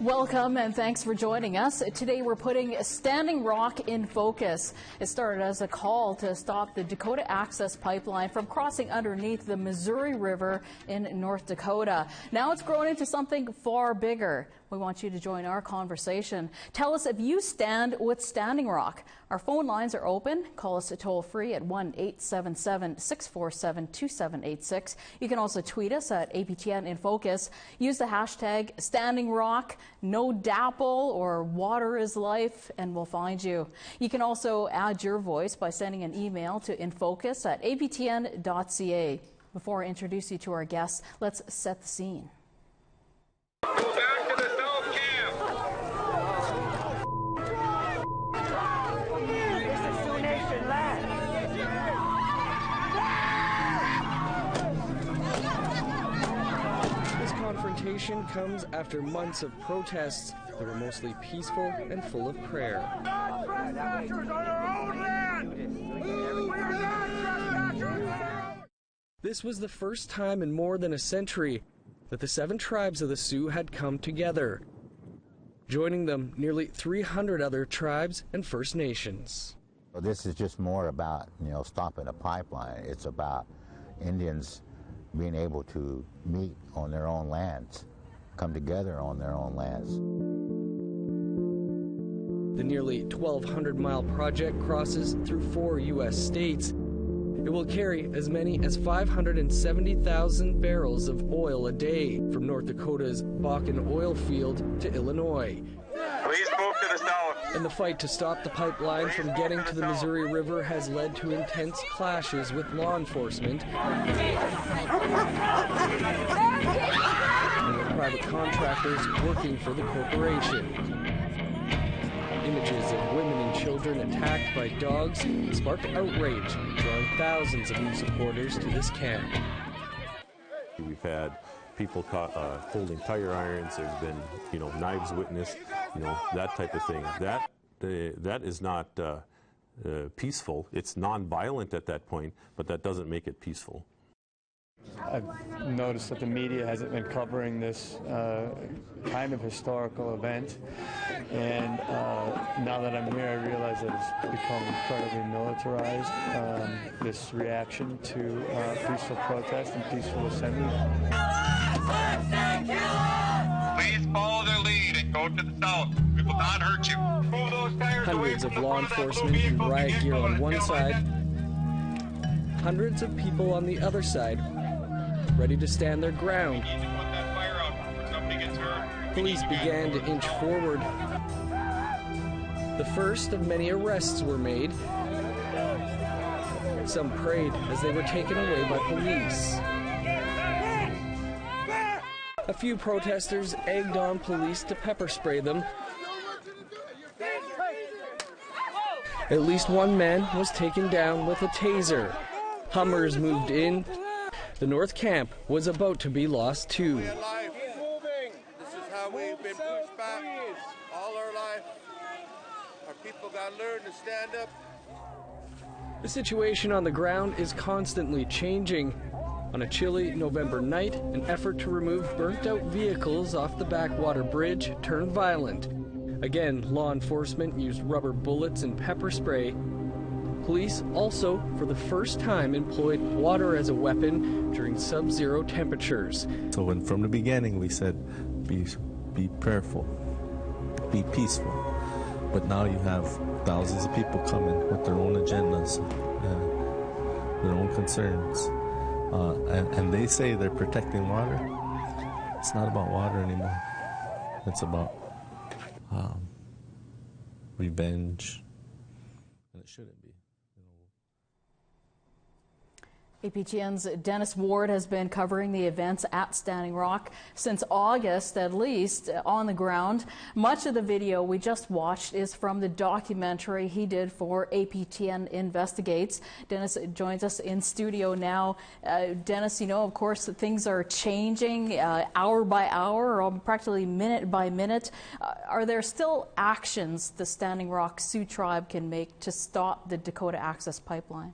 Welcome and thanks for joining us. Today we're putting Standing Rock in focus. It started as a call to stop the Dakota Access Pipeline from crossing underneath the Missouri River in North Dakota. Now it's grown into something far bigger. We want you to join our conversation. Tell us if you stand with Standing Rock. Our phone lines are open. Call us toll-free at 1-877-647-2786. You can also tweet us at APTN InFocus. Use the hashtag Standing Rock, no DAPL or Water is Life, and we'll find you. You can also add your voice by sending an email to infocus@aptn.ca. Before I introduce you to our guests, let's set the scene. Confrontation comes after months of protests that were mostly peaceful and full of prayer. This was the first time in more than a century that the 7 tribes of the Sioux had come together. Joining them, nearly 300 other tribes and First Nations. Well, this is just more about, stopping a pipeline. It's about Indians being able to meet on their own lands, come together on their own lands. The nearly 1,200-mile project crosses through 4 U.S. states. It will carry as many as 570,000 barrels of oil a day from North Dakota's Bakken oil field to Illinois. Please move to the south. And the fight to stop the pipeline from getting to the Missouri River has led to intense clashes with law enforcement and with private contractors working for the corporation. Images of women and children attacked by dogs sparked outrage, drawing thousands of new supporters to this camp. We've had people caught holding tire irons. There's been, knives witnessed, that type of thing. That is not peaceful. It's non-violent at that point, but that doesn't make it peaceful. I've noticed that the media hasn't been covering this kind of historical event, and now that I'm here, I realize that it's become incredibly militarized, this reaction to peaceful protest and peaceful assembly. Please follow their lead and go to the south. We will not hurt you. Move those tires Hundreds of law enforcement in riot gear on one side, hundreds of people on the other side, ready to stand their ground. Police began to inch forward. The first of many arrests were made. Some prayed as they were taken away by police. A few protesters egged on police to pepper spray them. At least one man was taken down with a taser. Hummers moved in. The North Camp was about to be lost too. This is how we've been pushed back all our life. Our people got to learn to stand up. The situation on the ground is constantly changing. On a chilly November night, an effort to remove burnt-out vehicles off the backwater bridge turned violent. Again, law enforcement used rubber bullets and pepper spray. Police also, for the first time, employed water as a weapon during sub-zero temperatures. So from the beginning we said, be prayerful, be peaceful. But now you have thousands of people coming with their own agendas, their own concerns. And they say they're protecting water. It's not about water anymore. It's about revenge, and it shouldn't be. APTN's Dennis Ward has been covering the events at Standing Rock since August, at least, on the ground. Much of the video we just watched is from the documentary he did for APTN Investigates. Dennis joins us in studio now. Dennis, of course, things are changing hour by hour, or practically minute by minute. Are there still actions the Standing Rock Sioux tribe can make to stop the Dakota Access Pipeline?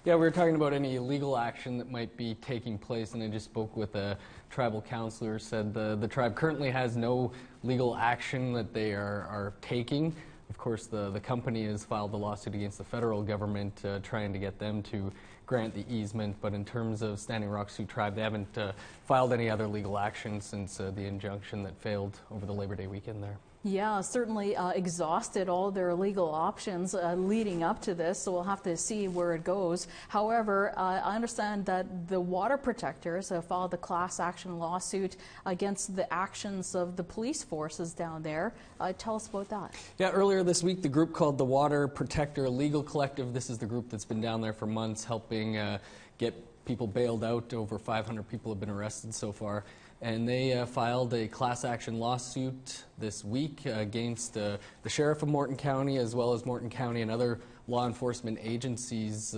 Yeah, we were talking about any illegal action that might be taking place, and I just spoke with the tribal councillor said the tribe currently has no legal action that they are taking. Of course, the company has filed a lawsuit against the federal government trying to get them to grant the easement, but in terms of Standing Rock Sioux Tribe, they haven't filed any other legal action since the injunction that failed over the Labor Day weekend there. Yeah, certainly exhausted all their legal options leading up to this, so we'll have to see where it goes. However, I understand that the water protectors have filed a class action lawsuit against the actions of the police forces down there. Tell us about that. Yeah, earlier this week, the group called the Water Protector Legal Collective, this is the group that's been down there for months helping get people bailed out. Over 500 people have been arrested so far. And they filed a class action lawsuit this week against the sheriff of Morton County, as well as Morton County and other law enforcement agencies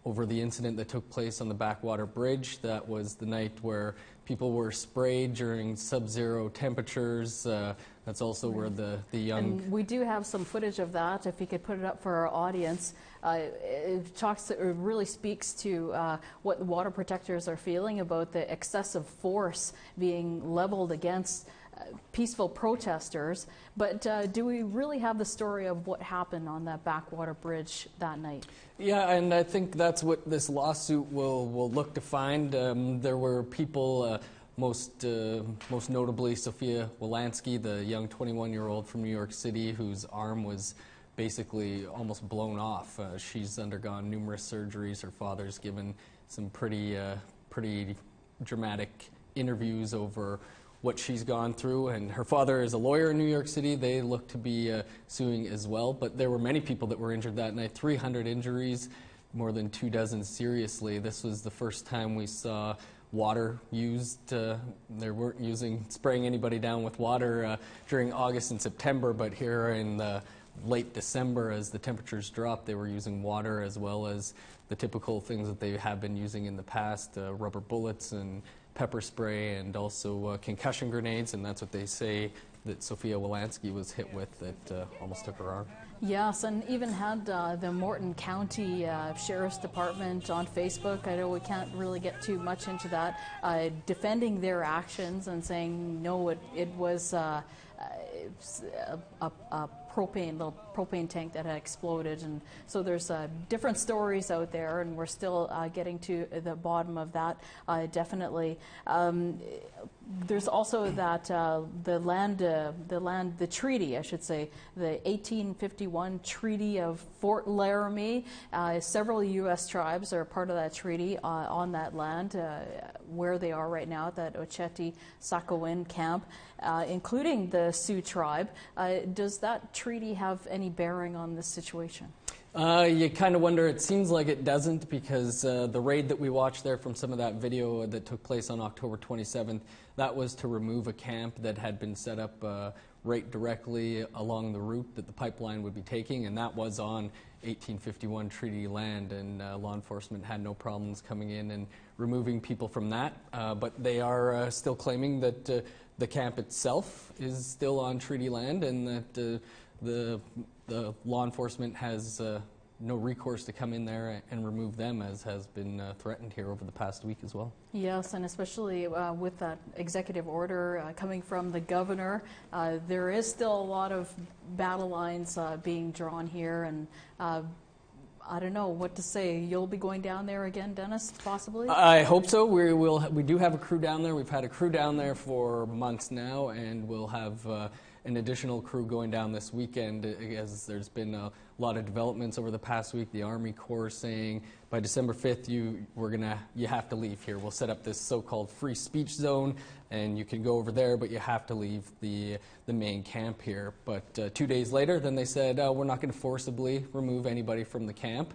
over the incident that took place on the Backwater Bridge. That was the night where people were sprayed during sub-zero temperatures. That's also where the young... And we do have some footage of that, if you could put it up for our audience. It really speaks to what the water protectors are feeling about the excessive force being leveled against peaceful protesters. But do we really have the story of what happened on that Backwater Bridge that night? Yeah, and I think that's what this lawsuit will look to find. There were people, most notably Sophia Wolanski, the young 21-year-old from New York City, whose arm was basically almost blown off. She's undergone numerous surgeries. Her father's given some pretty dramatic interviews over what she's gone through, and her father is a lawyer in New York City. They look to be suing as well, but there were many people that were injured that night, 300 injuries, more than 24 seriously. This was the first time we saw water used. They weren't spraying anybody down with water during August and September, but here in late December, as the temperatures dropped, they were using water as well as the typical things that they have been using in the past, rubber bullets and pepper spray, and also concussion grenades, and that's what they say that Sophia Wolanski was hit with that almost took her arm. Yes, and even had the Morton County Sheriff's Department on Facebook. I know we can't really get too much into that, defending their actions and saying, no, it was a little propane tank that had exploded. And so there's different stories out there, and we're still getting to the bottom of that, definitely. There's also that the treaty, I should say, the 1851 Treaty of Fort Laramie. Several U.S. tribes are part of that treaty on that land, where they are right now, at that Oceti Sakowin camp, including the Sioux tribe. Does that treaty have any bearing on this situation? You kind of wonder. It seems like it doesn't, because the raid that we watched there from some of that video that took place on October 27th, that was to remove a camp that had been set up right directly along the route that the pipeline would be taking, and that was on 1851 treaty land, and law enforcement had no problems coming in and removing people from that. But they are still claiming that the camp itself is still on treaty land, and that the law enforcement has no recourse to come in there and remove them, as has been threatened here over the past week as well. Yes, and especially with that executive order coming from the governor, there is still a lot of battle lines being drawn here, and I don't know what to say. You'll be going down there again, Dennis, possibly? I hope so. We do have a crew down there. We've had a crew down there for months now, and we'll have an additional crew going down this weekend, as there's been a lot of developments over the past week. The Army Corps saying by December 5th, you have to leave here. We'll set up this so-called free speech zone, and you can go over there, but you have to leave the main camp here. But 2 days later, then they said, we're not going to forcibly remove anybody from the camp,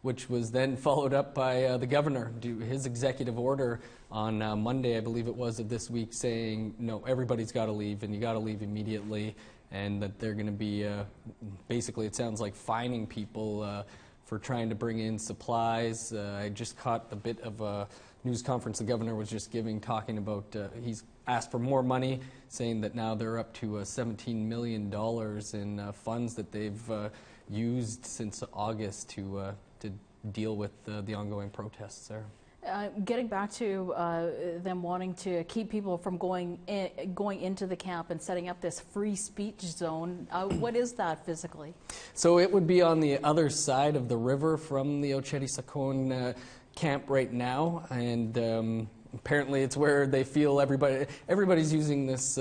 which was then followed up by the governor, his executive order on Monday, I believe it was, of this week, saying, no, everybody's got to leave, and you got to leave immediately, and that they're going to be, basically, it sounds like fining people for trying to bring in supplies. I just caught a bit of a news conference the governor was just giving, talking about, he's asked for more money, saying that now they're up to $17 million in funds that they've used since August to deal with the ongoing protests there. Getting back to them wanting to keep people from going into the camp and setting up this free speech zone, what is that physically? So it would be on the other side of the river from the Oceti Sakowin camp right now, and apparently it's where they feel everybody's using this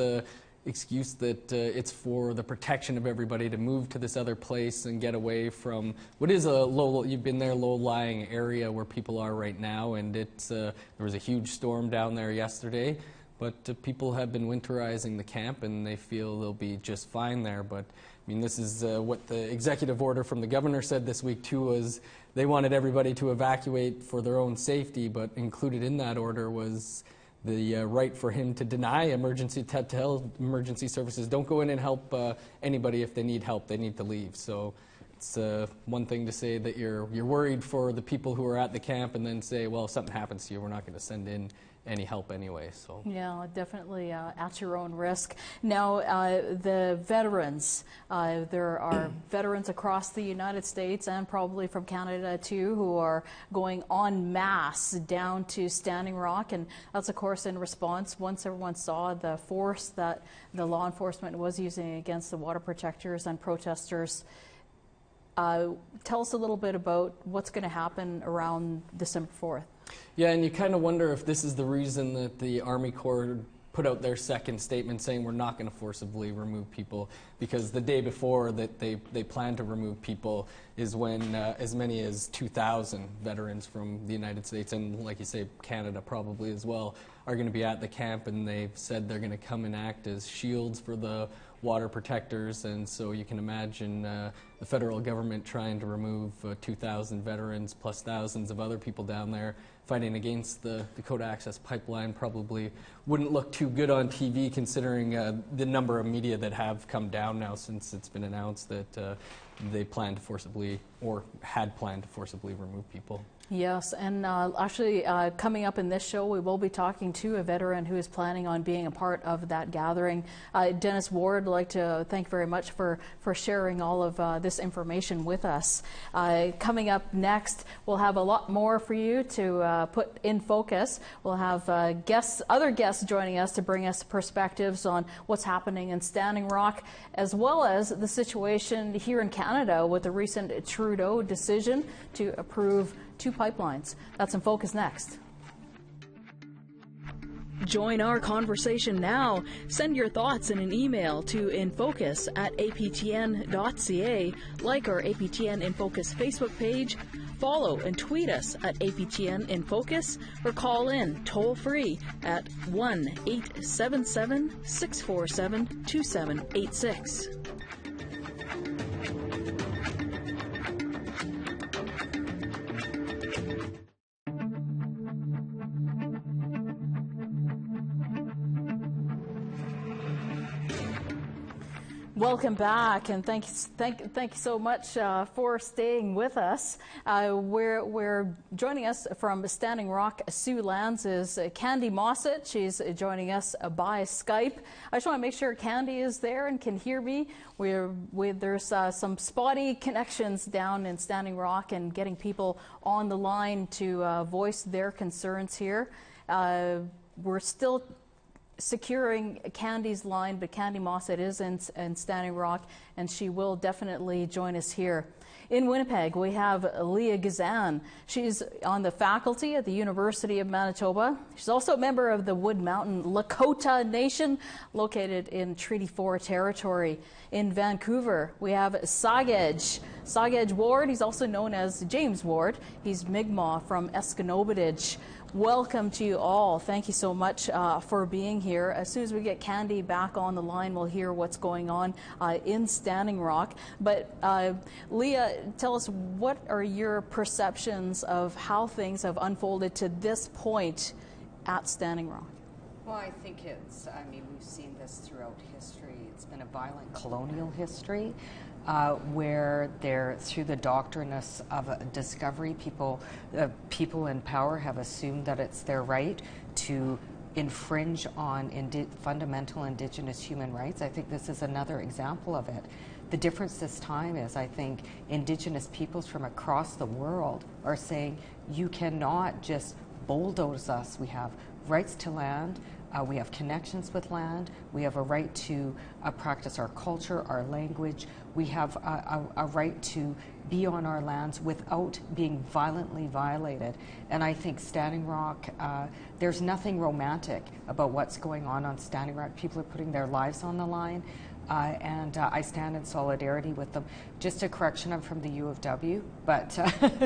excuse that it's for the protection of everybody to move to this other place and get away from what is a you've been there, low-lying area where people are right now, and it's there was a huge storm down there yesterday, but people have been winterizing the camp and they feel they'll be just fine there. But I mean, this is what the executive order from the governor said this week too, was they wanted everybody to evacuate for their own safety, but included in that order was the right for him to deny emergency services. Don't go in and help anybody if they need help. They need to leave. So it's one thing to say that you're worried for the people who are at the camp, and then say, well, if something happens to you, we're not going to send in any help anyway. So yeah, definitely at your own risk. Now, the veterans, there are veterans across the United States and probably from Canada too, who are going en masse down to Standing Rock, and that's of course in response once everyone saw the force that the law enforcement was using against the water protectors and protesters. Tell us a little bit about what's going to happen around December 4th. Yeah, and you kind of wonder if this is the reason that the Army Corps put out their second statement saying we're not going to forcibly remove people, because the day before that they plan to remove people is when as many as 2,000 veterans from the United States and, like you say, Canada probably as well, are going to be at the camp, and they've said they're going to come and act as shields for the water protectors. And so you can imagine the federal government trying to remove 2,000 veterans plus thousands of other people down there fighting against the Dakota Access Pipeline probably wouldn't look too good on TV, considering the number of media that have come down now since it's been announced that they plan to forcibly, or had planned to forcibly, remove people. Yes, and actually coming up in this show, we will be talking to a veteran who is planning on being a part of that gathering. Dennis Ward, I'd like to thank very much for sharing all of this information with us. Coming up next, we'll have a lot more for you to put in focus. We'll have other guests joining us to bring us perspectives on what's happening in Standing Rock, as well as the situation here in Canada with the recent Trudeau decision to approve 2 pipelines. That's in focus next. Join our conversation now. Send your thoughts in an email to infocus@aptn.ca, like our APTN InFocus Facebook page, follow and tweet us at APTN InFocus, or call in toll-free at 1-877-647-2786. Welcome back, and thank you so much for staying with us. We're joining us from Standing Rock Sioux lands is Candy Mossett. She's joining us by Skype. I just want to make sure Candy is there and can hear me. There's some spotty connections down in Standing Rock, and getting people on the line to voice their concerns here. We're still securing Candy's line, but Candy Mossett is in Standing Rock, and she will definitely join us here. In Winnipeg, we have Leah Gazan. She's on the faculty at the University of Manitoba. She's also a member of the Wood Mountain Lakota Nation, located in Treaty 4 territory. In Vancouver, we have Sagej Ward. He's also known as James Ward. He's Mi'kmaq from Escanobatidge. Welcome to you all. Thank you so much for being here. As soon as we get Candy back on the line, we'll hear what's going on in Standing Rock. But Leah, tell us, what are your perceptions of how things have unfolded to this point at Standing Rock? Well, I think we've seen this throughout history. It's been a violent colonial history. Where through the doctrine of discovery, people in power have assumed that it's their right to infringe on fundamental Indigenous human rights. I think this is another example of it. The difference this time is, I think, Indigenous peoples from across the world are saying you cannot just bulldoze us. We have rights to land. We have connections with land. We have a right to practice our culture, our language. We have a right to be on our lands without being violently violated. And I think Standing Rock, there's nothing romantic about what's going on Standing Rock. People are putting their lives on the line. And I stand in solidarity with them. Just a correction, I'm from the U of W, but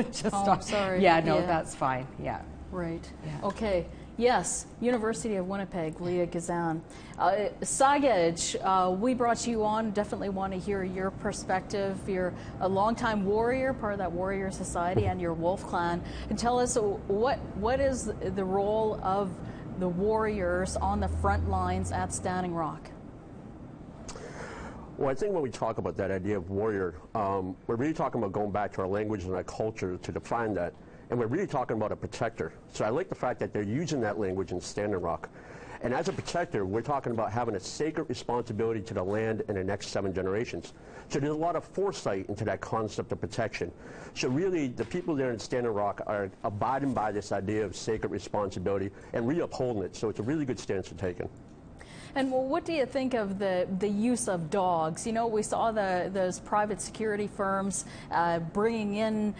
just I'm sorry. Yeah, no, that's fine. Yeah. Right. Yeah. Okay. Yes, University of Winnipeg, Leah Gazan. Sagej, we brought you on. Definitely want to hear your perspective. You're a longtime warrior, part of that warrior society, and your Wolf Clan. And tell us what is the role of the warriors on the front lines at Standing Rock? Well, I think when we talk about that idea of warrior, we're really talking about going back to our language and our culture to define that. And we're really talking about a protector. So I like the fact that they're using that language in Standing Rock. And as a protector, we're talking about having a sacred responsibility to the land and the next 7 generations. So there's a lot of foresight into that concept of protection. So really, the people there in Standing Rock are abiding by this idea of sacred responsibility and really upholding it. So it's a really good stance they're taking. And what do you think of the use of dogs? You know, we saw those private security firms bringing in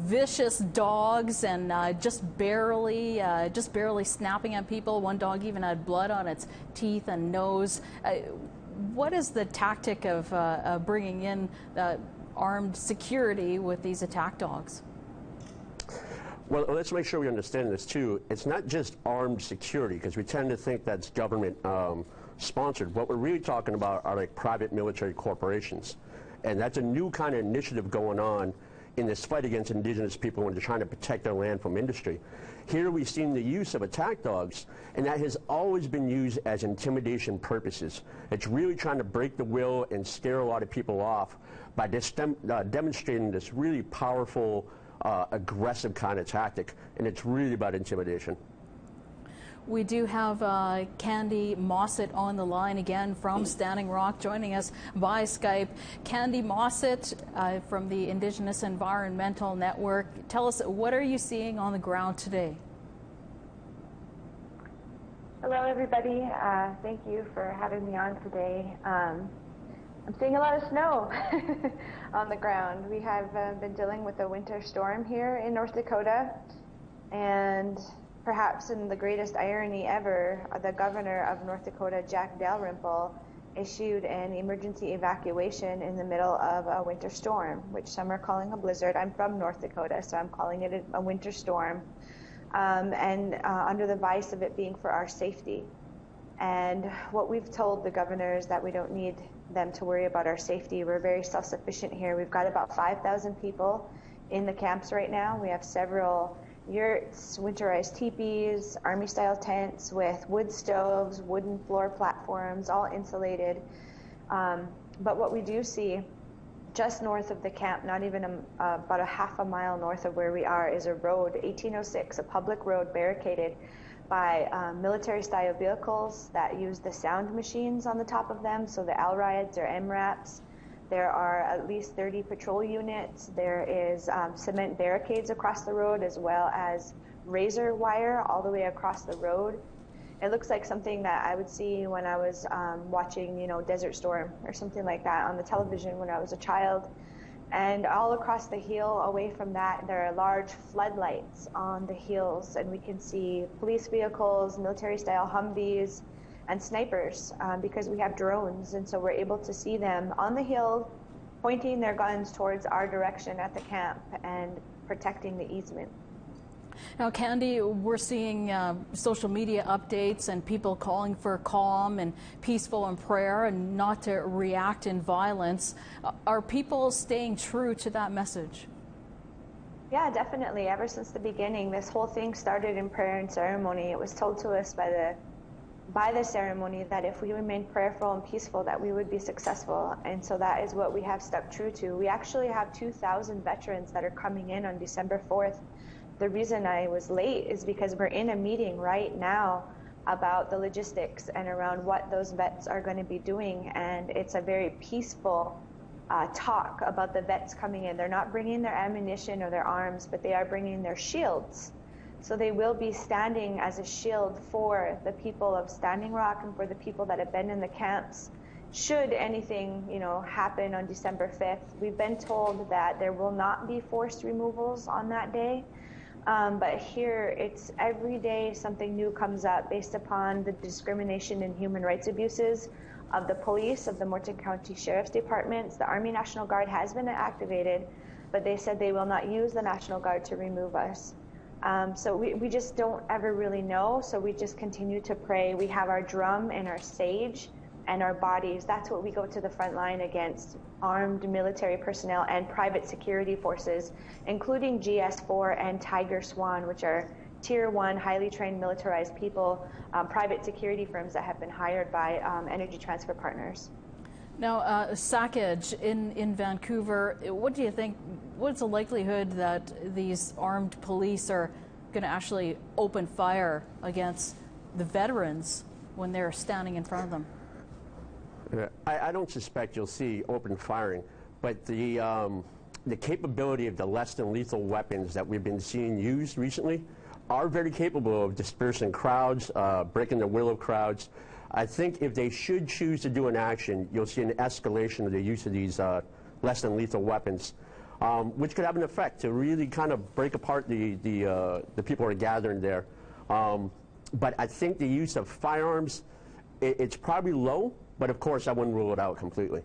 vicious dogs and just barely snapping at people. One dog even had blood on its teeth and nose. What is the tactic of bringing in armed security with these attack dogs? Well, let's make sure we understand this too. It's not just armed security, because we tend to think that's government sponsored. What we're really talking about are like private military corporations. And that's a new kind of initiative going on in this fight against Indigenous people when they're trying to protect their land from industry. Here we've seen the use of attack dogs, and that has always been used as intimidation purposes. It's really trying to break the will and scare a lot of people off by demonstrating this really powerful aggressive kind of tactic, and it's really about intimidation. We do have Candy Mossett on the line again from Standing Rock, joining us by Skype. Candy Mossett from the Indigenous Environmental Network. Tell us, what are you seeing on the ground today? Hello, everybody. Thank you for having me on today. I'm seeing a lot of snow on the ground. We have been dealing with a winter storm here in North Dakota, and perhaps in the greatest irony ever, the governor of North Dakota, Jack Dalrymple, issued an emergency evacuation in the middle of a winter storm, which some are calling a blizzard. I'm from North Dakota, so I'm calling it a winter storm, and under the vice of it being for our safety. And what we've told the governor is that we don't need them to worry about our safety. We're very self-sufficient here. We've got about 5,000 people in the camps right now. We have several yurts, winterized teepees, army-style tents with wood stoves, wooden floor platforms, all insulated. But what we do see just north of the camp, not even about a half a mile north of where we are, is a road, 1806, a public road barricaded by military-style vehicles that use the sound machines on the top of them, so the LRIDs or MRAPs. There are at least 30 patrol units. There is cement barricades across the road, as well as razor wire all the way across the road. It looks like something that I would see when I was watching, Desert Storm or something like that on the television when I was a child. And all across the hill, away from that, there are large floodlights on the hills, and we can see police vehicles, military-style Humvees, and snipers because we have drones, and so we're able to see them on the hill pointing their guns towards our direction at the camp and protecting the easement. Now, Candy, we're seeing social media updates and people calling for calm and peaceful and prayer and not to react in violence. Are people staying true to that message? Yeah, definitely. Ever since the beginning, this whole thing started in prayer and ceremony. It was told to us by the ceremony that if we remained prayerful and peaceful, that we would be successful. And so that is what we have stuck true to. We actually have 2,000 veterans that are coming in on December 4th. The reason I was late is because we're in a meeting right now about the logistics and around what those vets are going to be doing. And it's a very peaceful talk about the vets coming in. They're not bringing their ammunition or their arms, but they are bringing their shields. So they will be standing as a shield for the people of Standing Rock and for the people that have been in the camps. Should anything, happen on December 5th, we've been told that there will not be forced removals on that day. But here, it's every day something new comes up based upon the discrimination and human rights abuses of the police, of the Morton County Sheriff's Departments. The Army National Guard has been activated, but they said they will not use the National Guard to remove us. So we just don't ever really know, so we just continue to pray. We have our drum and our sage and our bodies. That's what we go to the front line against: armed military personnel and private security forces, including GS4 and Tiger Swan, which are Tier 1 highly trained militarized people, private security firms that have been hired by Energy Transfer Partners. Now, Sackage in Vancouver, what do you think, what's the likelihood that these armed police are going to actually open fire against the veterans when they're standing in front of them? I don't suspect you'll see open firing, but the capability of the less than lethal weapons that we've been seeing used recently are very capable of dispersing crowds, breaking the will of crowds. I think if they should choose to do an action, you'll see an escalation of the use of these less than lethal weapons, which could have an effect to really kind of break apart the people who are gathering there. But I think the use of firearms, it's probably low, but of course I wouldn't rule it out completely.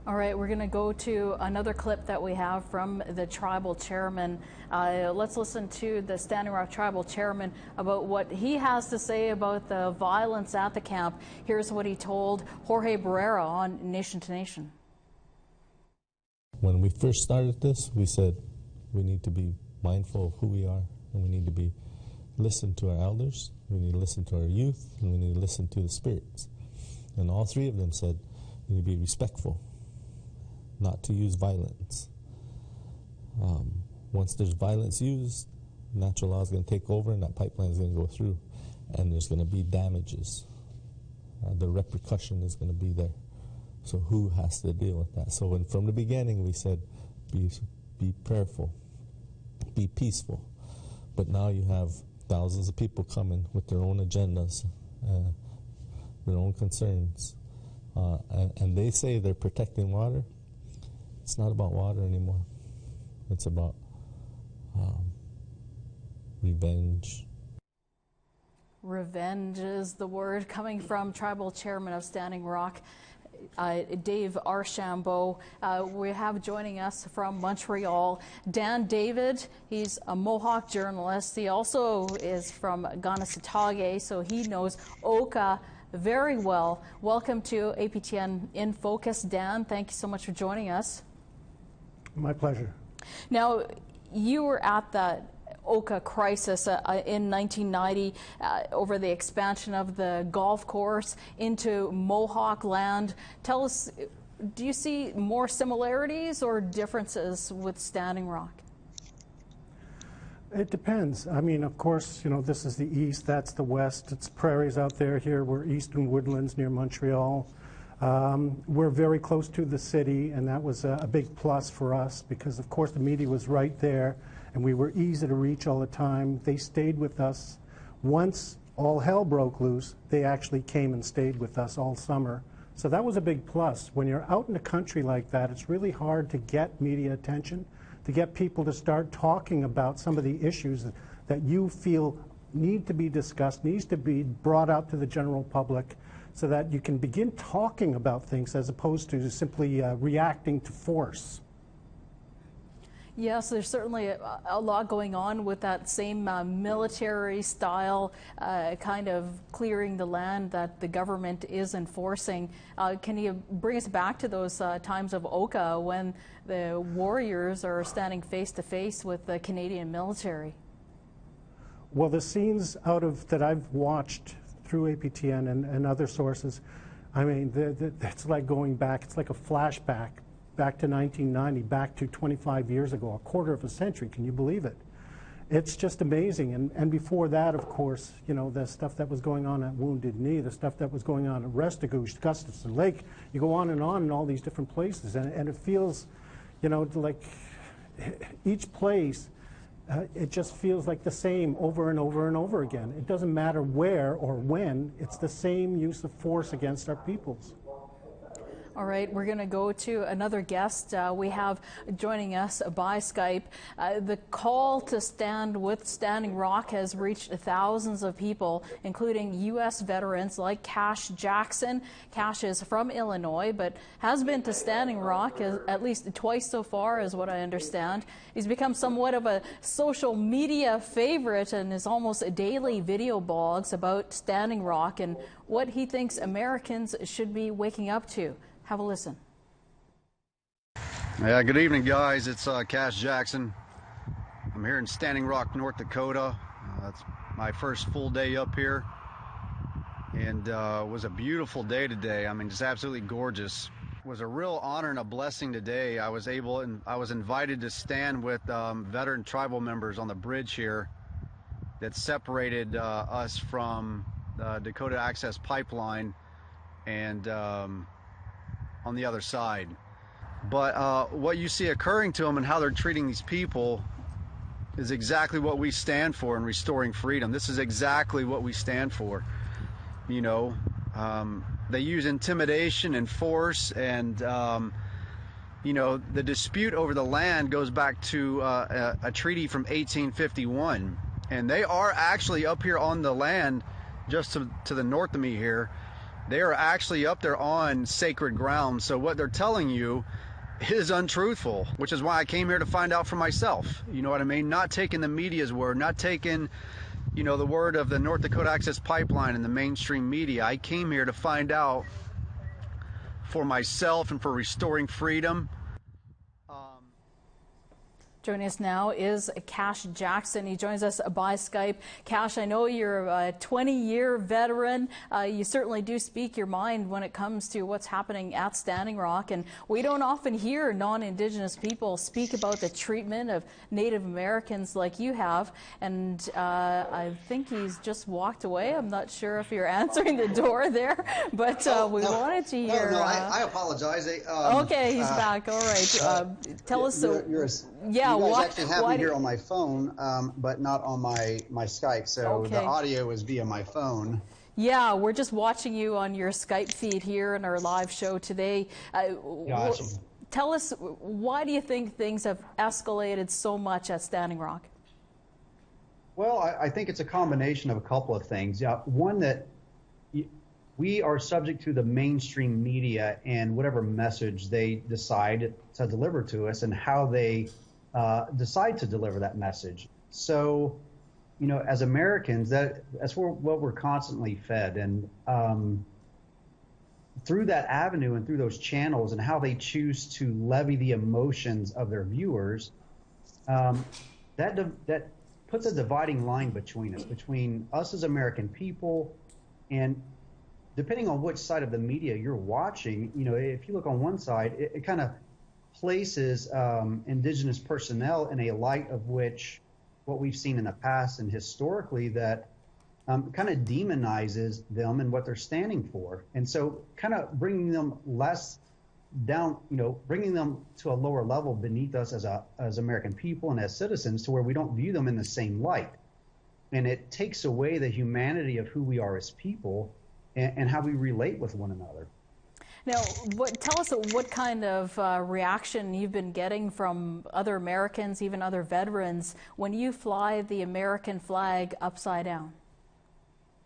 All right, we're going to go to another clip that we have from the tribal chairman. Let's listen to the Standing Rock tribal chairman about what he has to say about the violence at the camp. Here's what he told Jorge Barrera on Nation to Nation. When we first started this, we said we need to be mindful of who we are, and we need to listen to our elders, we need to listen to our youth, and we need to listen to the spirits. And all three of them said we need to be respectful, not to use violence. Once there's violence used, natural law is going to take over and that pipeline is going to go through, and there's going to be damages. The repercussion is going to be there. So who has to deal with that? So from the beginning we said be prayerful, be peaceful. But now you have thousands of people coming with their own agendas, their own concerns, and they say they're protecting water. It's not about water anymore. It's about revenge. Revenge is the word coming from tribal chairman of Standing Rock, Dave Archambault. We have joining us from Montreal, Dan David. He's a Mohawk journalist. He also is from Ganasatawge, so he knows Oka very well. Welcome to APTN In Focus, Dan. Thank you so much for joining us. My pleasure. Now, you were at the Oka crisis in 1990 over the expansion of the golf course into Mohawk land. Tell us, do you see more similarities or differences with Standing Rock? It depends. I mean, of course, this is the east, that's the west. It's prairies out there. Here we're eastern woodlands near Montreal. We're very close to the city, and that was a big plus for us because, of course, the media was right there, and we were easy to reach all the time. They stayed with us. Once all hell broke loose, they actually came and stayed with us all summer. So that was a big plus. When you're out in the country like that, it's really hard to get media attention, to get people to start talking about some of the issues that you feel need to be discussed, needs to be brought out to the general public, so that you can begin talking about things as opposed to simply reacting to force. Yes, there's certainly a lot going on with that same military style kind of clearing the land that the government is enforcing. Can you bring us back to those times of Oka when the warriors are standing face to face with the Canadian military? Well, the scenes that I've watched through APTN and other sources, I mean, that's like going back. It's like a flashback back to 1990, back to 25 years ago, a quarter of a century. Can you believe it? It's just amazing. And before that, of course, the stuff that was going on at Wounded Knee, the stuff that was going on at Restigouche, Gustafson Lake, you go on in all these different places. And it feels, like each place it just feels like the same over and over and over again. It doesn't matter where or when, it's the same use of force against our peoples. All right, we're going to go to another guest we have joining us by Skype. The call to stand with Standing Rock has reached thousands of people, including U.S. veterans like Cash Jackson. Cash is from Illinois, but has been to Standing Rock at least twice so far, is what I understand. He's become somewhat of a social media favorite and is almost daily video blogs about Standing Rock and what he thinks Americans should be waking up to. Have a listen. Yeah, good evening, guys. It's Cash Jackson. I'm here in Standing Rock, North Dakota. It's my first full day up here, and it was a beautiful day today. I mean, just absolutely gorgeous. It was a real honor and a blessing today. I was invited to stand with veteran tribal members on the bridge here that separated us from the Dakota Access Pipeline and on the other side. But what you see occurring to them and how they're treating these people is exactly what we stand for in restoring freedom. This is exactly what we stand for. You know, they use intimidation and force, and you know, the dispute over the land goes back to a treaty from 1851, and they are actually up here on the land just to the north of me here. They are actually up there on sacred ground. So what they're telling you is untruthful, which is why I came here to find out for myself. You know what I mean? Not taking the media's word, not taking, you know, the word of the North Dakota Access Pipeline and the mainstream media. I came here to find out for myself and for restoring freedom. Joining us now is Cash Jackson. He joins us by Skype. Cash, I know you're a 20-year veteran. You certainly do speak your mind when it comes to what's happening at Standing Rock, and we don't often hear non-Indigenous people speak about the treatment of Native Americans like you have, and I think he's just walked away. I'm not sure if you're answering the door there, but we wanted to hear... No, I apologize. Okay, he's back. All right. Tell us... You guys actually have me here on my phone, but not on my Skype, so the audio is via my phone. Yeah, we're just watching you on your Skype feed here in our live show today. Gotcha. Tell us, why do you think things have escalated so much at Standing Rock? Well, I think it's a combination of a couple of things. One, that we are subject to the mainstream media and whatever message they decide to deliver to us and how they decide to deliver that message. So, you know, as Americans, that's what we're constantly fed. And through that avenue and through those channels and how they choose to levy the emotions of their viewers, that puts a dividing line between us as American people. And depending on which side of the media you're watching, you know, if you look on one side, it kind of places Indigenous personnel in a light of which what we've seen in the past and historically that kind of demonizes them and what they're standing for. And so kind of bringing them less down, you know, bringing them to a lower level beneath us as American people and as citizens to where we don't view them in the same light. And it takes away the humanity of who we are as people and how we relate with one another. Now, tell us what kind of reaction you've been getting from other Americans, even other veterans, when you fly the American flag upside down.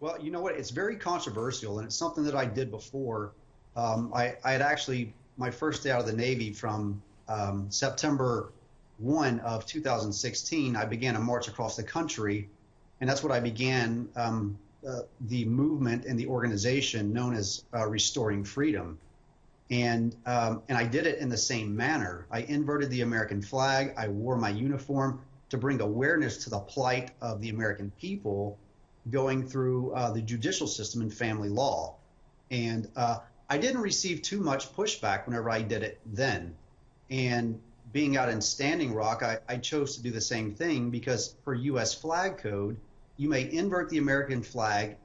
Well, you know what? It's very controversial, and it's something that I did before. I had actually, my first day out of the Navy from September 1 of 2016, I began a march across the country, and that's what I began the movement and the organization known as Restoring Freedom. And I did it in the same manner. I inverted the American flag. I wore my uniform to bring awareness to the plight of the American people going through the judicial system and family law. And I didn't receive too much pushback whenever I did it then. And being out in Standing Rock, I chose to do the same thing because per U.S. flag code, you may invert the American flag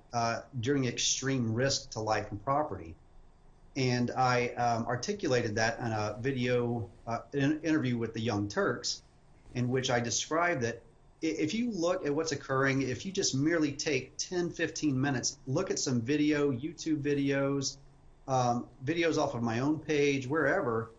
during extreme risk to life and property. And I articulated that in a video interview with the Young Turks, in which I described that if you look at what's occurring, if you just merely take 10, 15 minutes, look at some video, YouTube videos, videos off of my own page, wherever,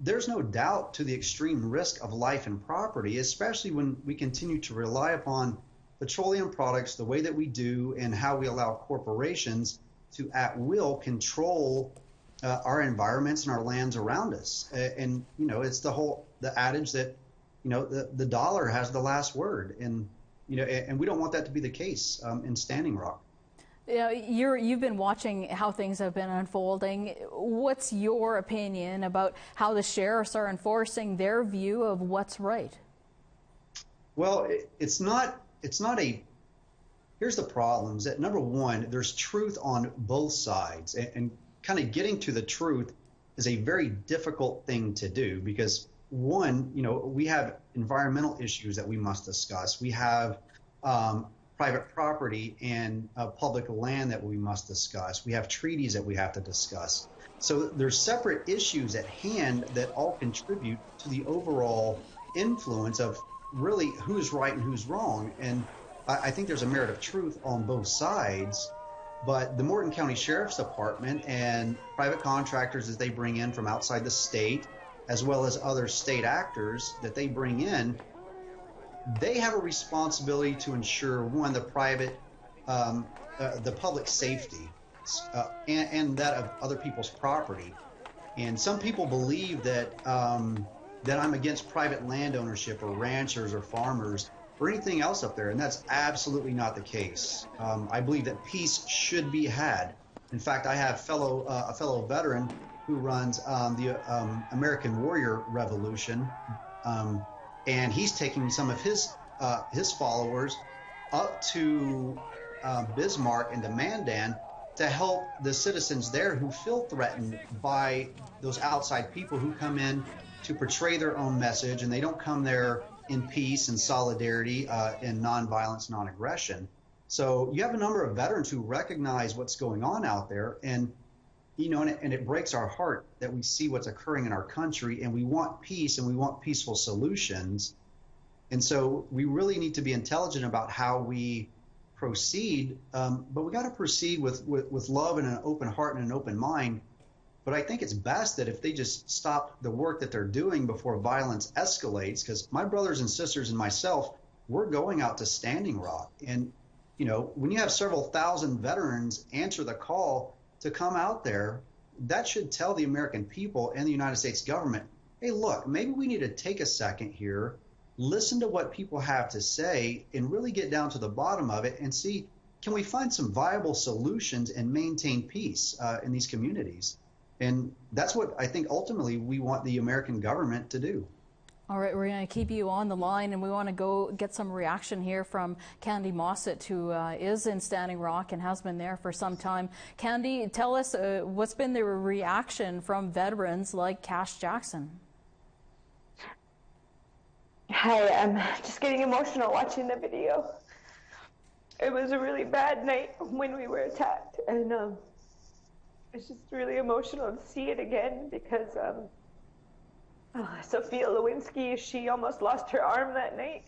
there's no doubt to the extreme risk of life and property, especially when we continue to rely upon petroleum products the way that we do and how we allow corporations to at will control our environments and our lands around us. And, you know, it's the adage that, you know, the dollar has the last word. And, you know, and we don't want that to be the case in Standing Rock. You know, you've been watching how things have been unfolding. What's your opinion about how the sheriffs are enforcing their view of what's right? Well, it's not a, here's the problems. That number one, there's truth on both sides, and kind of getting to the truth is a very difficult thing to do because one, you know, we have environmental issues that we must discuss. We have private property and public land that we must discuss. We have treaties that we have to discuss. So there's separate issues at hand that all contribute to the overall influence of really who's right and who's wrong. And I think there's a merit of truth on both sides. But the Morton County Sheriff's Department and private contractors that they bring in from outside the state, as well as other state actors that they bring in, they have a responsibility to ensure, one, the public safety and that of other people's property. And some people believe that that I'm against private land ownership or ranchers or farmers or anything else up there, and that's absolutely not the case. I believe that peace should be had. In fact, I have a fellow veteran who runs the American Warrior Revolution, and he's taking some of his followers up to Bismarck and to Mandan to help the citizens there who feel threatened by those outside people who come in to portray their own message, and they don't come there in peace and solidarity and nonviolence, non-aggression. So you have a number of veterans who recognize what's going on out there, and you know, and it breaks our heart that we see what's occurring in our country, and we want peace and we want peaceful solutions. And so we really need to be intelligent about how we proceed, but we got to proceed with love and an open heart and an open mind. But I think it's best that if they just stop the work that they're doing before violence escalates, because my brothers and sisters and myself, we're going out to Standing Rock. And, you know, when you have several thousand veterans answer the call to come out there, that should tell the American people and the United States government, hey, look, maybe we need to take a second here, listen to what people have to say, and really get down to the bottom of it and see, can we find some viable solutions and maintain peace in these communities? And that's what I think ultimately we want the American government to do. All right, we're going to keep you on the line, and we want to go get some reaction here from Candy Mossett, who is in Standing Rock and has been there for some time. Candy, tell us what's been the reaction from veterans like Cash Jackson? Hi, I'm just getting emotional watching the video. It was a really bad night when we were attacked, and it's just really emotional to see it again because Sophia Lewinsky, she almost lost her arm that night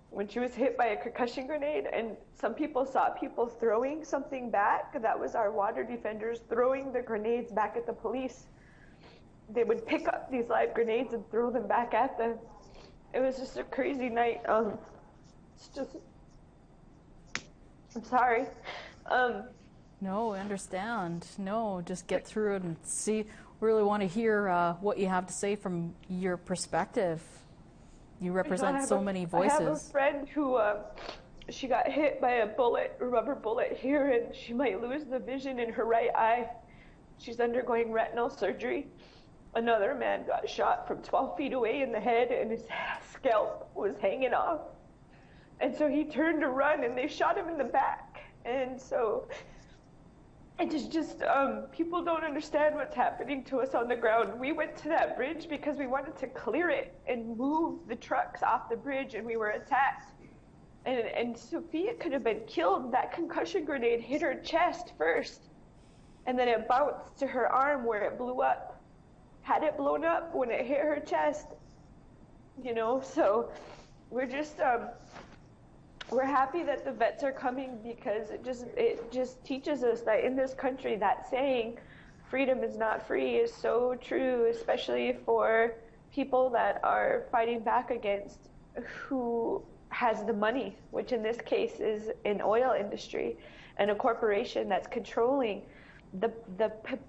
when she was hit by a concussion grenade, and some people saw people throwing something back. That was our water defenders throwing the grenades back at the police. They would pick up these live grenades and throw them back at them. It was just a crazy night. It's just, I'm sorry. No, I understand. No, just get through it and see. Really want to hear what you have to say from your perspective. You represent so many voices. I have a friend who she got hit by a rubber bullet here, and she might lose the vision in her right eye. She's undergoing retinal surgery. Another man got shot from 12 feet away in the head, and his scalp was hanging off. And so he turned to run, and they shot him in the back. And so it's just, people don't understand what's happening to us on the ground. We went to that bridge because we wanted to clear it and move the trucks off the bridge, and we were attacked. And Sophia could have been killed. That concussion grenade hit her chest first, and then it bounced to her arm where it blew up. Had it blown up when it hit her chest, you know, so we're happy that the vets are coming, because it just teaches us that in this country, that saying, freedom is not free, is so true, especially for people that are fighting back against who has the money, which in this case is an oil industry and a corporation that's controlling the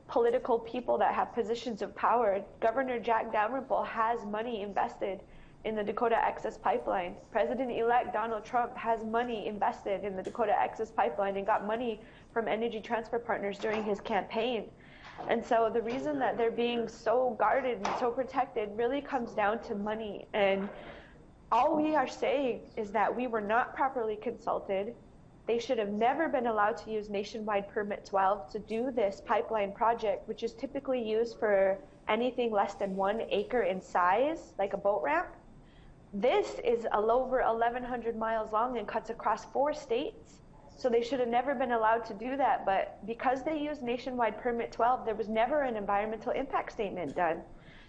political people that have positions of power. Governor Jack Dalrymple has money invested in the Dakota Access Pipeline. President-elect Donald Trump has money invested in the Dakota Access Pipeline and got money from Energy Transfer Partners during his campaign. And so the reason that they're being so guarded and so protected really comes down to money. And all we are saying is that we were not properly consulted. They should have never been allowed to use Nationwide Permit 12 to do this pipeline project, which is typically used for anything less than 1 acre in size, like a boat ramp. This is over 1,100 miles long and cuts across 4 states. So they should have never been allowed to do that. But because they used Nationwide Permit 12, there was never an environmental impact statement done.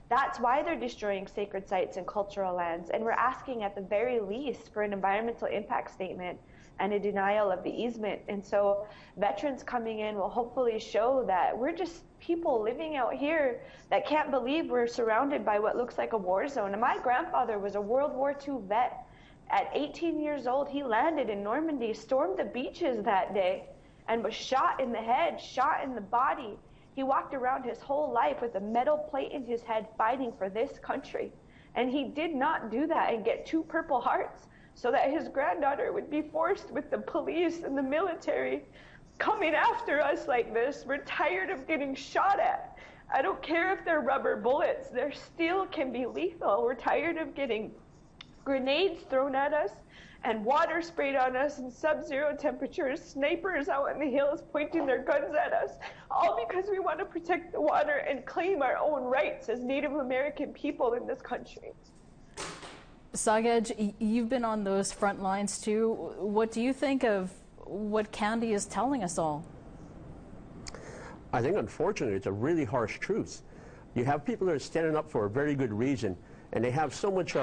That's why they're destroying sacred sites and cultural lands. And we're asking at the very least for an environmental impact statement and a denial of the easement. And so veterans coming in will hopefully show that we're just people living out here that can't believe we're surrounded by what looks like a war zone. And my grandfather was a World War II vet. At 18 years old, he landed in Normandy, stormed the beaches that day, and was shot in the head, shot in the body. He walked around his whole life with a metal plate in his head fighting for this country. And he did not do that and get 2 Purple Hearts so that his granddaughter would be forced with the police and the military coming after us like this. We're tired of getting shot at. I don't care if they're rubber bullets. They still can be lethal. We're tired of getting grenades thrown at us and water sprayed on us in sub-zero temperatures, snipers out in the hills pointing their guns at us, all because we want to protect the water and claim our own rights as Native American people in this country. Sagaj, you've been on those front lines too. What do you think of what Candy is telling us all? I think, unfortunately, it's a really harsh truth. You have people that are standing up for a very good reason, and they have so much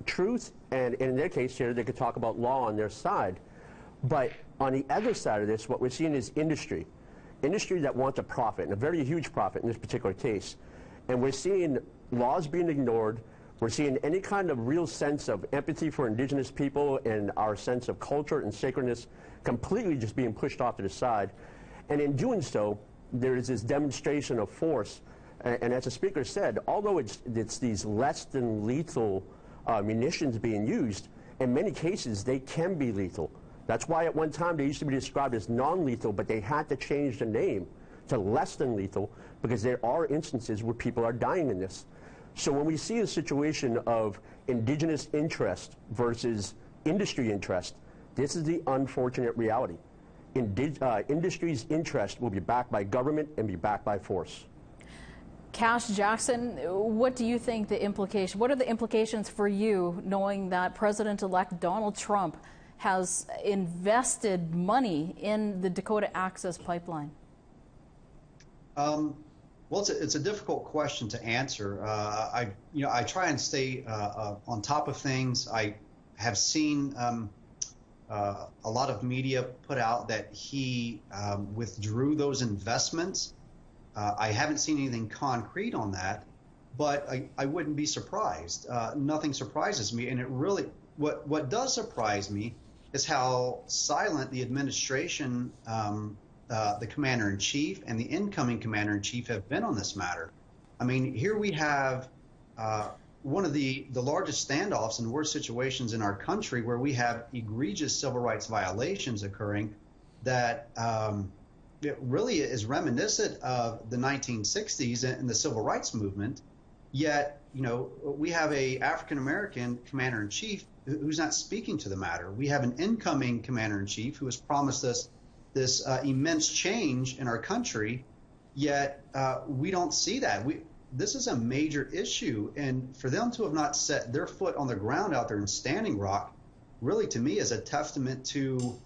truth, and in their case here, they could talk about law on their side. But on the other side of this, what we're seeing is industry that wants a profit, and a very huge profit in this particular case. And we're seeing laws being ignored. We're seeing any kind of real sense of empathy for Indigenous people and our sense of culture and sacredness completely just being pushed off to the side. And in doing so, there is this demonstration of force. And as the speaker said, although it's these less than lethal munitions being used, in many cases they can be lethal. That's why at one time they used to be described as non-lethal, but they had to change the name to less than lethal because there are instances where people are dying in this. So when we see a situation of Indigenous interest versus industry interest, this is the unfortunate reality. Industry's interest will be backed by government and be backed by force. Cash Jackson, what do you think what are the implications for you knowing that President-elect Donald Trump has invested money in the Dakota Access Pipeline? Well, it's a difficult question to answer. I try and stay on top of things. I have seen a lot of media put out that he withdrew those investments. I haven't seen anything concrete on that, but I wouldn't be surprised. Nothing surprises me, and it really what does surprise me is how silent the administration, the commander-in-chief and the incoming commander-in-chief have been on this matter. I mean, here we have one of the largest standoffs and worst situations in our country where we have egregious civil rights violations occurring that it really is reminiscent of the 1960s and the civil rights movement. Yet, we have a African-American commander-in-chief who's not speaking to the matter. We have an incoming commander-in-chief who has promised us this immense change in our country, yet we don't see that. This is a major issue, and for them to have not set their foot on the ground out there in Standing Rock, really to me is a testament to,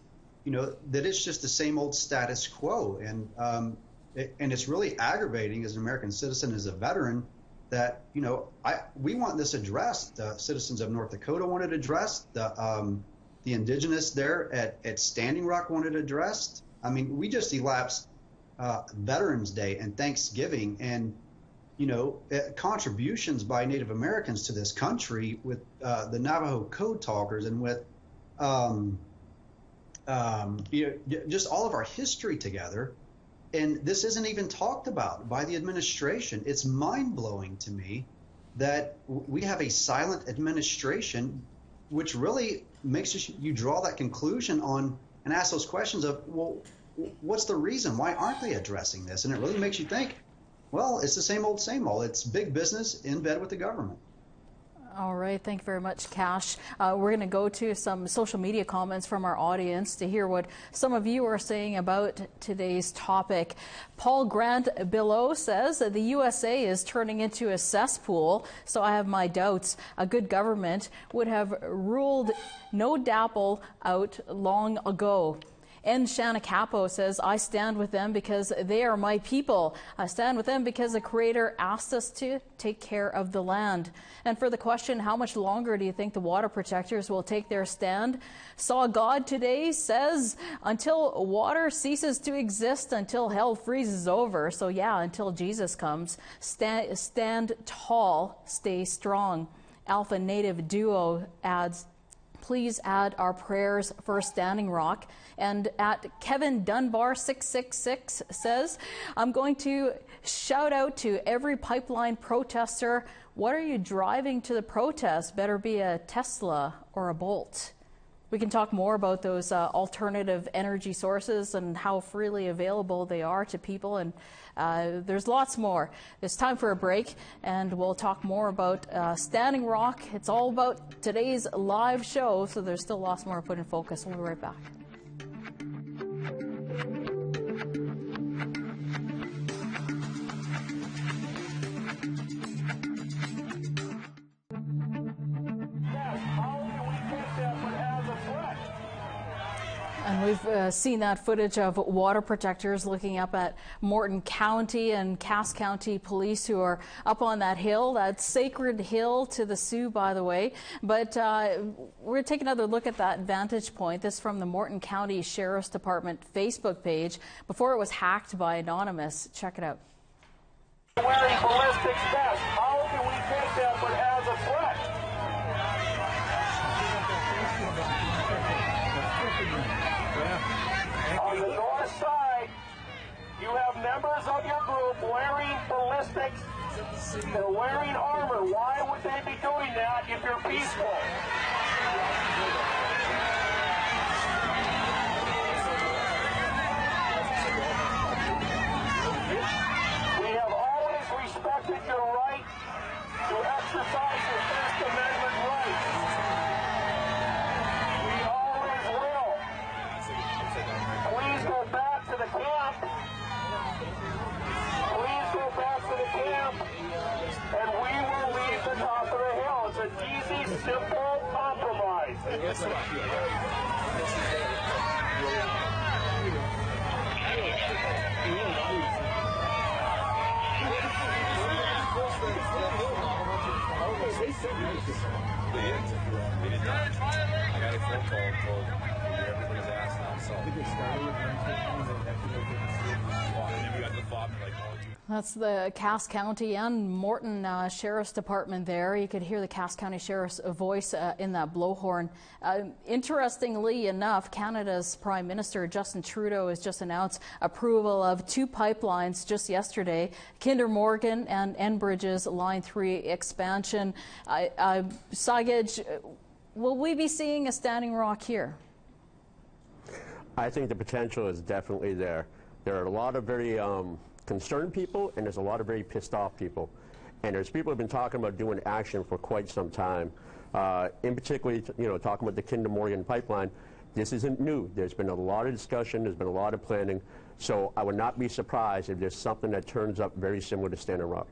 that it's just the same old status quo, and it's really aggravating as an American citizen, as a veteran, that, you know, we want this addressed. The citizens of North Dakota want it addressed. The Indigenous there at Standing Rock want it addressed. I mean, we just elapsed Veterans Day and Thanksgiving, and you know, contributions by Native Americans to this country with the Navajo code talkers and with you know, just all of our history together. And this isn't even talked about by the administration. It's mind-blowing to me that we have a silent administration, which really makes you draw that conclusion on and ask those questions of, well, what's the reason? Why aren't they addressing this? And it really makes you think, well, it's the same old, same old. It's big business in bed with the government. All right. Thank you very much, Cash. We're going to go to some social media comments from our audience to hear what some of you are saying about today's topic. Paul Grant Below says that the USA is turning into a cesspool, so I have my doubts. A good government would have ruled no DAPL out long ago. And Shanna Capo says, I stand with them because they are my people. I stand with them because the Creator asked us to take care of the land. And for the question, how much longer do you think the water protectors will take their stand? Saw God today says, until water ceases to exist, until hell freezes over. So yeah, until Jesus comes, stand tall, stay strong. Alpha Native Duo adds, please add our prayers for Standing Rock. And at Kevin Dunbar 666 says, I'm going to shout out to every pipeline protester. What are you driving to the protest? Better be a Tesla or a Bolt. We can talk more about those alternative energy sources and how freely available they are to people. And there's lots more. It's time for a break, and we'll talk more about Standing Rock. It's all about today's live show, so there's still lots more to put in focus. We'll be right back. And we've seen that footage of water protectors looking up at Morton County and Cass County police who are up on that hill, that sacred hill to the Sioux, by the way. But we're going to take another look at that vantage point. This from the Morton County Sheriff's Department Facebook page before it was hacked by Anonymous. Check it out. Wearing ballistics vests. How can we take that but as a threat? On the north side, you have members of your group wearing ballistics. They're wearing armor. Why would they be doing that if you're peaceful? We have always respected your right to exercise your First Amendment rights. We always will. Please go back to the camp. Please go back to the camp, and we will leave the top of the hill. It's an easy, simple compromise. I got a phone call and told everybody's ass now, so. That's the Cass County and Morton Sheriff's Department there. You could hear the Cass County Sheriff's voice in that blowhorn. Interestingly enough, Canada's Prime Minister Justin Trudeau has just announced approval of 2 pipelines just yesterday, Kinder Morgan and Enbridge's Line 3 expansion. Sagej, will we be seeing a Standing Rock here? I think the potential is definitely there. There are a lot of very concerned people, and there's a lot of very pissed off people. And there's people who have been talking about doing action for quite some time. In particular, talking about the Kinder Morgan pipeline. This isn't new. There's been a lot of discussion. There's been a lot of planning. So I would not be surprised if there's something that turns up very similar to Standing Rock.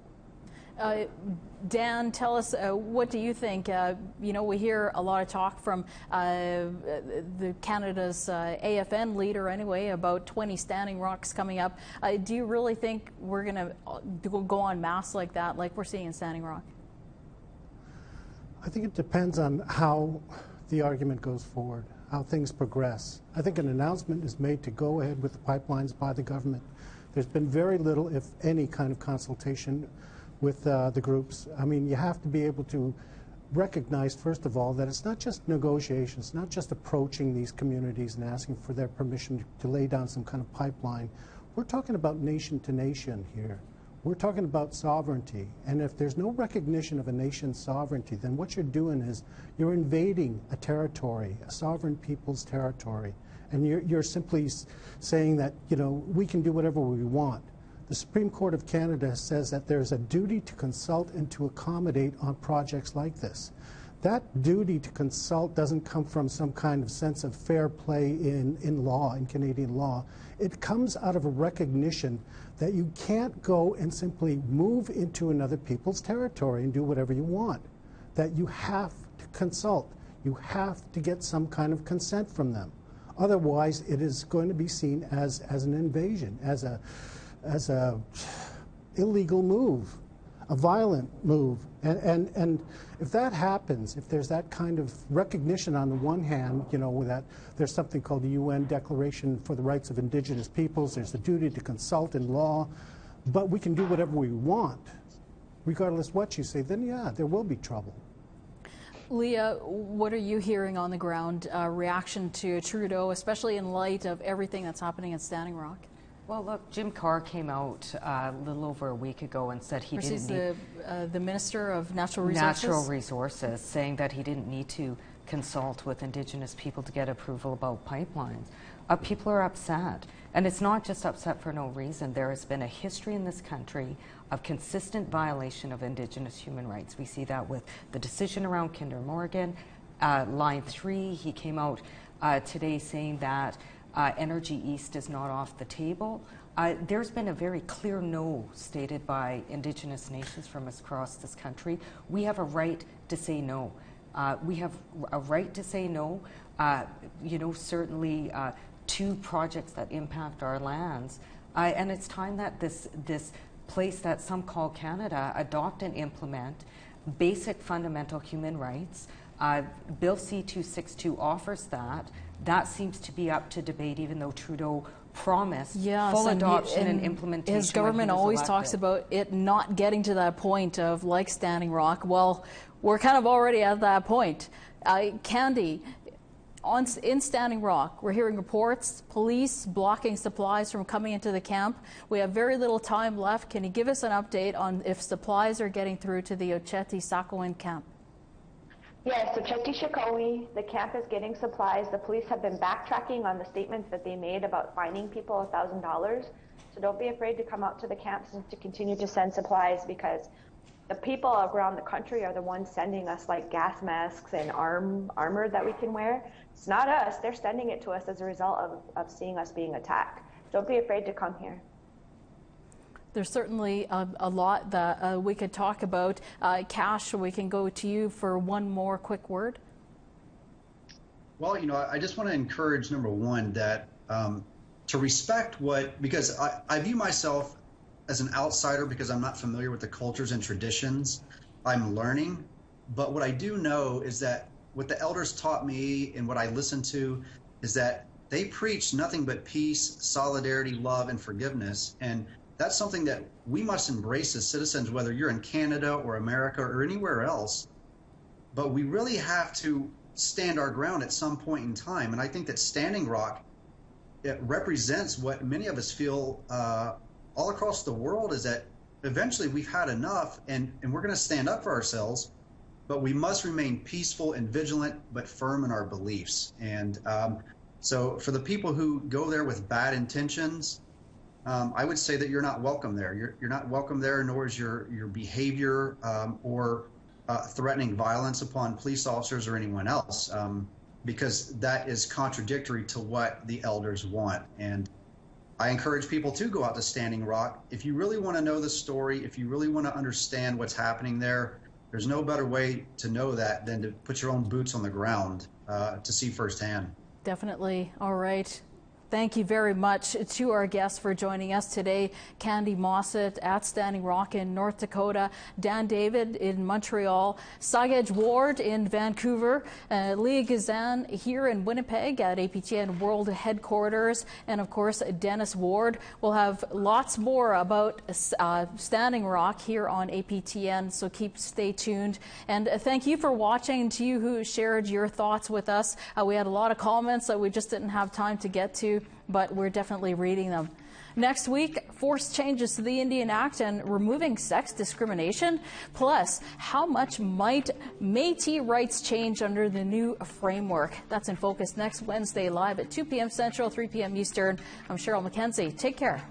Dan, tell us, what do you think? You know, we hear a lot of talk from the Canada's AFN leader anyway about 20 Standing Rocks coming up. Do you really think we're going to go en masse like that, like we're seeing in Standing Rock? I think it depends on how the argument goes forward, how things progress. I think an announcement is made to go ahead with the pipelines by the government. There's been very little, if any, kind of consultation with the groups. I mean, you have to be able to recognize, first of all, that it's not just negotiations, not just approaching these communities and asking for their permission to lay down some kind of pipeline. We're talking about nation to nation here. We're talking about sovereignty. And if there's no recognition of a nation's sovereignty, then what you're doing is you're invading a territory, a sovereign people's territory. And you're simply saying that, you know, we can do whatever we want. The Supreme Court of Canada says that there's a duty to consult and to accommodate on projects like this. That duty to consult doesn't come from some kind of sense of fair play in law, in Canadian law. It comes out of a recognition that you can't go and simply move into another people's territory and do whatever you want. That you have to consult. You have to get some kind of consent from them. Otherwise, it is going to be seen as an invasion, as a illegal move, a violent move. And if that happens, if there's that kind of recognition on the one hand, you know, that there's something called the UN Declaration for the Rights of Indigenous Peoples, there's the duty to consult in law, but we can do whatever we want, regardless what you say, then yeah, there will be trouble. Leah, what are you hearing on the ground, reaction to Trudeau, especially in light of everything that's happening at Standing Rock? Well, look, Jim Carr came out a little over a week ago and said he didn't need... the Minister of Natural Resources? Natural Resources, saying that he didn't need to consult with Indigenous people to get approval about pipelines. People are upset. And it's not just upset for no reason. There has been a history in this country of consistent violation of Indigenous human rights. We see that with the decision around Kinder Morgan. Line 3, he came out today saying that Energy East is not off the table. There's been a very clear no stated by Indigenous nations from across this country. We have a right to say no. We have a right to say no, you know, certainly to projects that impact our lands. And it's time that this place that some call Canada adopt and implement basic fundamental human rights. Bill C-262 offers that. That seems to be up to debate, even though Trudeau promised full adoption and implementation. His government always talks about it not getting to that point of, like Standing Rock. Well, we're kind of already at that point. Candy, in Standing Rock, we're hearing reports, police blocking supplies from coming into the camp. We have very little time left. Can you give us an update on if supplies are getting through to the Oceti Sakowin camp? Yes, Oceti Sakowin, the camp is getting supplies. The police have been backtracking on the statements that they made about fining people $1,000. So don't be afraid to come out to the camps and to continue to send supplies, because the people around the country are the ones sending us like gas masks and armor that we can wear. It's not us. They're sending it to us as a result of seeing us being attacked. Don't be afraid to come here. There's certainly a lot that we could talk about. Cash, we can go to you for one more quick word. Well, you know, I just want to encourage, number one, that to respect because I view myself as an outsider because I'm not familiar with the cultures and traditions. I'm learning. But what I do know is that what the elders taught me and what I listened to is that they preach nothing but peace, solidarity, love, and forgiveness. And that's something that we must embrace as citizens, whether you're in Canada or America or anywhere else. But we really have to stand our ground at some point in time. And I think that Standing Rock, it represents what many of us feel all across the world, is that eventually we've had enough and we're going to stand up for ourselves, but we must remain peaceful and vigilant, but firm in our beliefs. And so for the people who go there with bad intentions, I would say that you're not welcome there. You're not welcome there, nor is your behavior or threatening violence upon police officers or anyone else, because that is contradictory to what the elders want. And I encourage people to go out to Standing Rock. If you really want to know the story, if you really want to understand what's happening there, there's no better way to know that than to put your own boots on the ground to see firsthand. Definitely. All right. Thank you very much to our guests for joining us today. Candy Mossett at Standing Rock in North Dakota, Dan David in Montreal, Sagej Ward in Vancouver, Leah Gazan here in Winnipeg at APTN World Headquarters, and of course Dennis Ward. We'll have lots more about Standing Rock here on APTN, so stay tuned. And thank you for watching, to you who shared your thoughts with us. We had a lot of comments that we just didn't have time to get to, but we're definitely reading them. Next week, forced changes to the Indian Act and removing sex discrimination. Plus, how much might Métis rights change under the new framework? That's in focus next Wednesday, live at 2 p.m. Central, 3 p.m. Eastern. I'm Cheryl McKenzie. Take care.